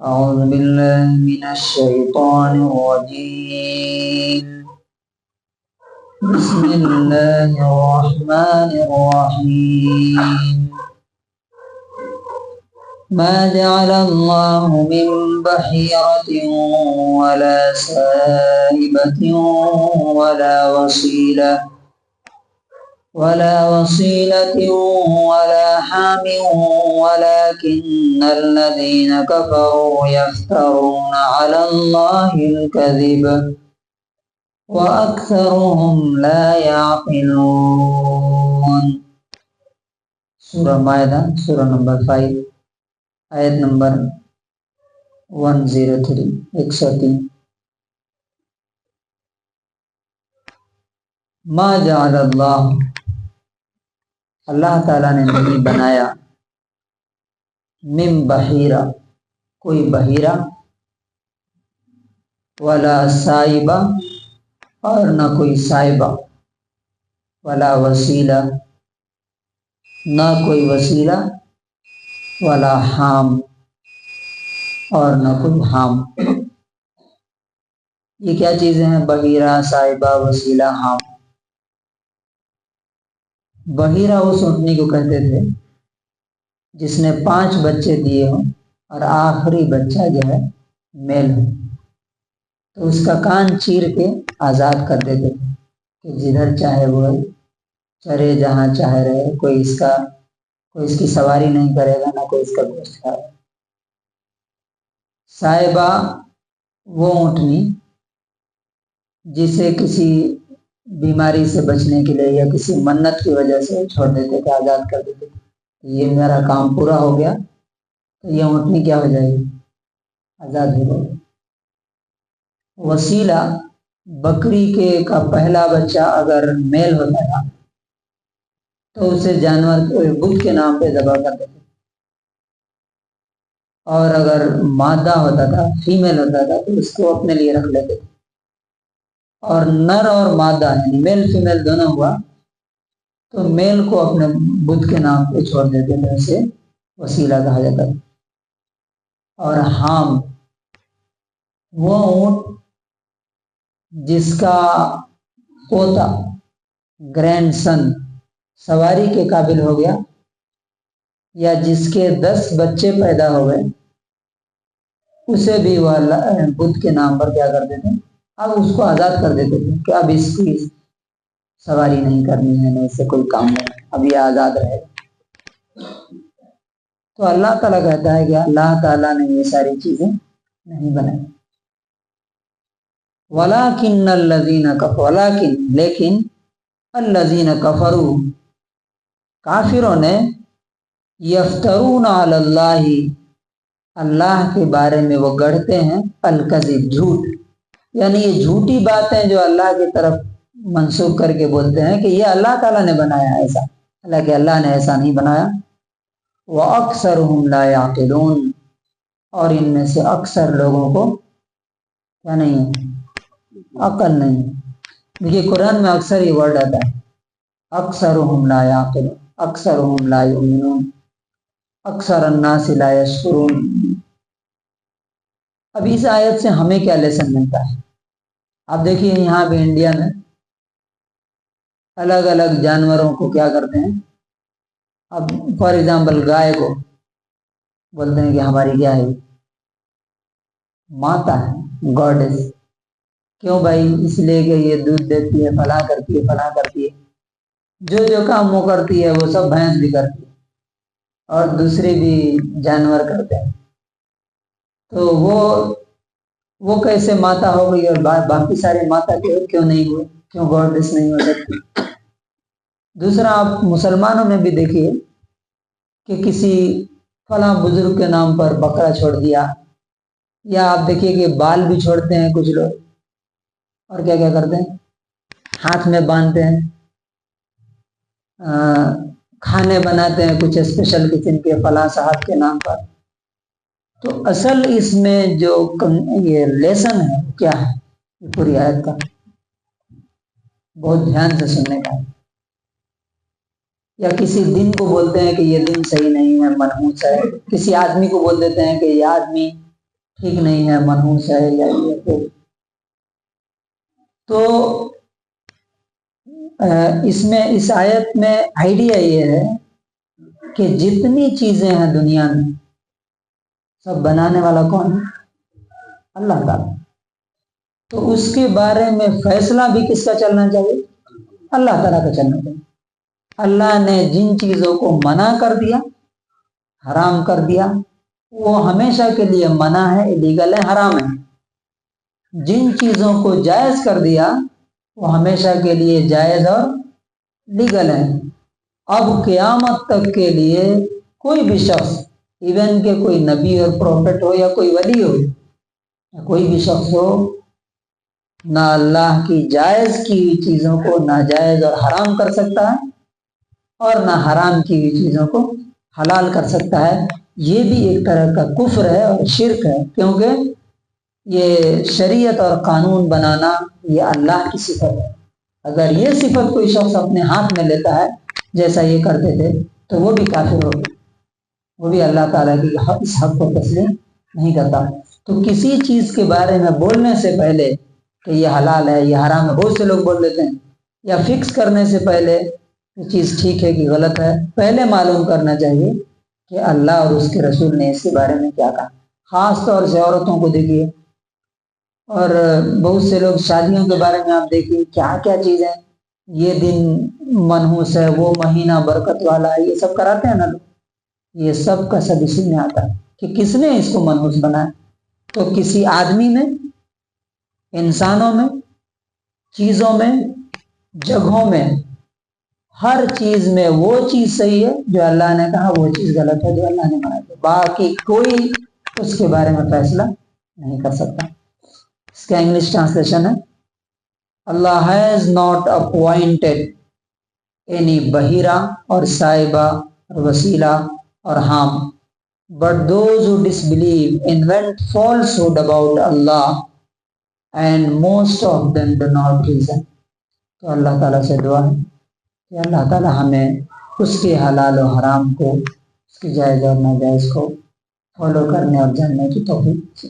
أعوذ بالله من الشيطان الرجيم. بسم الله الرحمن الرحيم. ما جعل الله من بحيرة ولا سائبة ولا وصيلة ولا حام ولكن الذين كفروا يفترون على الله الكذب وأكثرهم لا يعقلون. سورہ مائدہ سورہ نمبر 5 آیت نمبر 103 103. ما جعل اللہ، اللہ تعالیٰ نے نہیں بنایا، من بحیرہ کوئی بحیرہ، ولا سائبہ اور نہ کوئی سائبہ، ولا وسیلہ نہ کوئی وسیلہ، ولا حام اور نہ کوئی حام. یہ کیا چیزیں ہیں؟ بحیرہ، سائبہ، وسیلہ، حام. بحیرہ اس اونٹنی کو کہتے تھے جس نے 5 بچے دیے ہوں اور آخری بچہ جو ہے میل ہو، تو اس کا کان چیر کے آزاد کر دیتے تھے کہ جدھر چاہے وہ چرے، جہاں چاہے رہے. کوئی اس کی سواری نہیں کرے گا، نہ کوئی اس کا گوشت کھائے گا. صاحبہ وہ اونٹنی جسے کسی بیماری سے بچنے کے لیے یا کسی منت کی وجہ سے چھوڑ دیتے تھے، آزاد کر دیتے تھے. یہ میرا کام پورا ہو گیا تو یہ اونٹنی کیا ہو جائے گی؟ آزاد ہو جائے گی. وسیلہ بکری کا پہلا بچہ اگر میل ہوتا تھا تو اسے جانور بت کے نام پہ ذبح کر دیتے تھے، اور اگر مادہ ہوتا تھا، فیمیل ہوتا تھا، تو اس کو اپنے لیے رکھ لیتے تھے. اور نر اور مادہ یعنی میل فیمیل دونوں ہوا تو میل کو اپنے بت کے نام پہ چھوڑ دیتے تھے، اسے وسیلہ کہا جاتا تھا. اور حام وہ اونٹ جس کا پوتا، گرینڈ سن سواری کے قابل ہو گیا، یا جس کے 10 بچے پیدا ہو گئے، اسے بھی وہ بت کے نام پر کیا کر دیتے ہیں؟ اب اس کو آزاد کر دیتے تھے کہ اب اس کی سواری نہیں کرنی ہے، نہ اس سے کوئی کام نہیں، اب یہ آزاد رہے گا. تو اللہ تعالیٰ کہتا ہے کہ اللہ تعالیٰ نے یہ ساری چیزیں نہیں بنائی. وَلَكِنَّ الَّذِينَ كَفَرُوا، لیکن الَّذِينَ كَفَرُوا کافروں نے، یفترون علی اللہ اللہ کے بارے میں وہ گڑھتے ہیں، الکذب جھوٹ، یعنی یہ جھوٹی باتیں جو اللہ کی طرف منسوب کر کے بولتے ہیں کہ یہ اللہ تعالیٰ نے بنایا ایسا، حالانکہ اللہ نے ایسا نہیں بنایا. وَأَكْثَرُهُمْ لَا يَعْقِلُونَ اور ان میں سے اکثر لوگوں کو کیا نہیں ہے؟ عقل نہیں ہے. دیکھیے قرآن میں اکثر یہ ورڈ آتا ہے، اکثرهم لا يعقلون، اکثرهم لا يؤمنون، اکثر الناس لا یشکرون. اب اس آیت سے ہمیں کیا لیسن ملتا ہے؟ آپ دیکھیے یہاں پہ انڈیا میں الگ الگ جانوروں کو کیا کرتے ہیں؟ اب فار ایگزامپل گائے کو بولتے ہیں کہ ہماری کیا ہے؟ ماتا ہے، گاڈس. کیوں بھائی؟ اس لیے کہ یہ دودھ دیتی ہے، فلاں کرتی ہے، فلاں کرتی ہے. جو کام وہ کرتی ہے وہ سب بھینس بھی کرتی ہے اور دوسرے بھی جانور کرتے ہیں. تو وہ کیسے ماتا ہو گئی اور باقی سارے ماتا کیوں نہیں ہوئے؟ کیوں گاڈس نہیں ہو سکتی؟ دوسرا آپ مسلمانوں میں بھی دیکھیے کہ کسی فلاں بزرگ کے نام پر بکرا چھوڑ دیا، یا آپ دیکھیے کہ بال بھی چھوڑتے ہیں کچھ لوگ، اور کیا کیا کرتے ہیں؟ ہاتھ میں باندھتے ہیں، کھانے بناتے ہیں کچھ اسپیشل قسم کے فلاں صاحب کے نام پر. تو اصل اس میں جو یہ لیسن ہے کیا ہے؟ یہ پوری آیت کا بہت دھیان سے سننے کا ہے. یا کسی دن کو بولتے ہیں کہ یہ دن صحیح نہیں ہے، منحوس ہے، کسی آدمی کو بول دیتے ہیں کہ یہ آدمی ٹھیک نہیں ہے، منحوس ہے، یا یہ تو اس آیت میں آئیڈیا یہ ہے کہ جتنی چیزیں ہیں دنیا میں سب بنانے والا کون ہے؟ اللہ تعالیٰ. تو اس کے بارے میں فیصلہ بھی کس کا چلنا چاہیے؟ اللہ تعالیٰ کا چلنا چاہیے. اللہ نے جن چیزوں کو منع کر دیا، حرام کر دیا، وہ ہمیشہ کے لیے منع ہے، الیگل ہے، حرام ہے. جن چیزوں کو جائز کر دیا وہ ہمیشہ کے لیے جائز اور لیگل ہے. اب قیامت تک کے لیے کوئی بھی شخص، ایون کہ کوئی نبی اور پروفٹ ہو یا کوئی ولی ہو یا کوئی بھی شخص ہو، نہ اللہ کی جائز کی ہوئی چیزوں کو ناجائز اور حرام کر سکتا ہے اور نہ حرام کی ہوئی چیزوں کو حلال کر سکتا ہے. یہ بھی ایک طرح کا کفر ہے اور شرک ہے، کیونکہ یہ شریعت اور قانون بنانا یہ اللہ کی صفت ہے. اگر یہ صفت کوئی شخص اپنے ہاتھ میں لیتا ہے جیسا یہ کرتے تھے تو وہ بھی کافر ہوگا، وہ بھی اللہ تعالیٰ کی اس حق کو تسلیم نہیں کرتا. تو کسی چیز کے بارے میں بولنے سے پہلے کہ یہ حلال ہے یہ حرام ہے، بہت سے لوگ بول دیتے ہیں، یا فکس کرنے سے پہلے یہ چیز ٹھیک ہے کہ غلط ہے، پہلے معلوم کرنا چاہیے کہ اللہ اور اس کے رسول نے اس کے بارے میں کیا کہا. خاص طور سے عورتوں کو دیکھیے، اور بہت سے لوگ شادیوں کے بارے میں آپ دیکھیے کیا کیا چیزیں، یہ دن منحوس ہے، وہ مہینہ برکت والا ہے، یہ سب کراتے ہیں نا لوگ. یہ سب کا سب اسی میں آتا ہے کہ کس نے اس کو منحوس بنایا. تو کسی آدمی میں، انسانوں میں، چیزوں میں، جگہوں میں، ہر چیز میں وہ چیز صحیح ہے جو اللہ نے کہا، وہ چیز غلط ہے جو اللہ نے منع کیا. باقی کوئی اس کے بارے میں فیصلہ نہیں کر سکتا. اس کا انگلش ٹرانسلیشن ہے، اللہ ہیز ناٹ اپوائنٹڈ اینی بحیرہ اور صاحبہ اور وسیلہ اور harm, but those who disbelieve invent falsehood about Allah and most of them do not reason. تو اللہ تعالیٰ سے دعا ہے کہ اللہ تعالیٰ ہمیں اس کے حلال و حرام کو، اس کی جائز اور ناجائز کو فالو کرنے اور جاننے کی توفیق